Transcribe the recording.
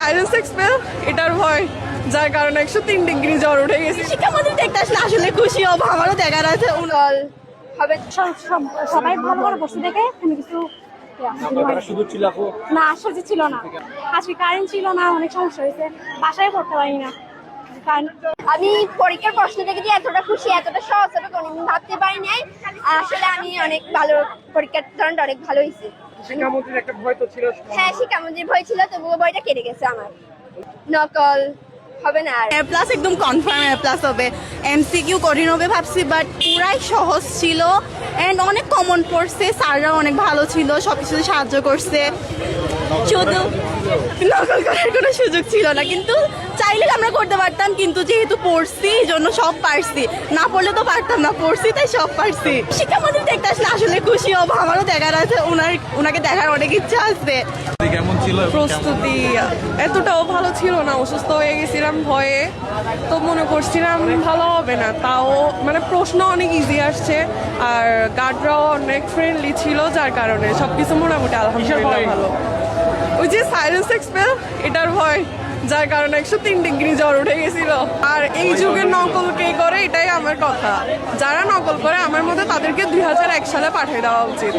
Silence expel এটার ভয়, যার কারণে 103 ডিগ্রি জ্বর উঠে গেছে। শিক্ষামন্ত্রী দেখতে আসলে আসলে খুশি হব, আমারও দেখার আছে। দল হবে সবাই ভালো ভালো বসে দেখে কোনো কিছু না আশ্চর্য ছিল না। আজকে কারেন্ট ছিল না, অনেক সমস্যা হয়েছে, বাসায় পড়তে পারি না। আমি পরীক্ষার প্রশ্ন থেকে যে এতটা খুশি, এতটা সহজ হবে কোনোদিন ভাবতে পারি নাই। আসলে আমি অনেক ভালো, পরীক্ষার ধরনটা অনেক ভালো হয়েছে। শিক্ষামন্ত্রীর একটা ভয় তো ছিল। হ্যাঁ, শিক্ষামন্ত্রীর ভয় ছিল, তবুও ভয়টা কেটে গেছে আমার। নকল হবে না আর। এ প্লাস একদম কনফার্ম এ প্লাস হবে। এমসিকিউ কঠিন হবে ভাবছি, বাট পুরাই সহজ ছিল এন্ড অনেক কমন পড়ছে। স্যাররা অনেক ভালো ছিল, সবকিছুতে সাহায্য করছে। শুধু নকল করার কোনো সুযোগ ছিল না, কিন্তু চাইলে আমরা করতে পারতাম, কিন্তু যেহেতু পড়ছি এই জন্য সব পারছি। না পড়লে তো পারতাম না, পড়ছি তাই সব পারছি। শিক্ষামন্ত্রী দেখতে আসলে আসলে খুশি হব, আমারও দেখার আছে, ওনাকে দেখার অনেক ইচ্ছা আছে। প্রস্তুতি এতটাও ভালো ছিল না, অসুস্থ হয়ে গেছিলাম ভয়ে, তো মনে করছিলাম ভালো হবে না। তাও মানে প্রশ্ন অনেক ইজি আসছে, আর গার্ডরাও অনেক ফ্রেন্ডলি ছিল, যার কারণে সবকিছু মোটামুটি আলহামদুলিল্লাহ ভালো। ওই যে সাইলেন্স এক্সপেল এটার ভয়, যার কারণে 103 ডিগ্রি জ্বর উঠে গেছিল। আর এই যুগে নকল কে করে, এটাই আমার কথা। যারা নকল করে আমার মতে তাদেরকে 2001 সালে পাঠিয়ে দেওয়া উচিত।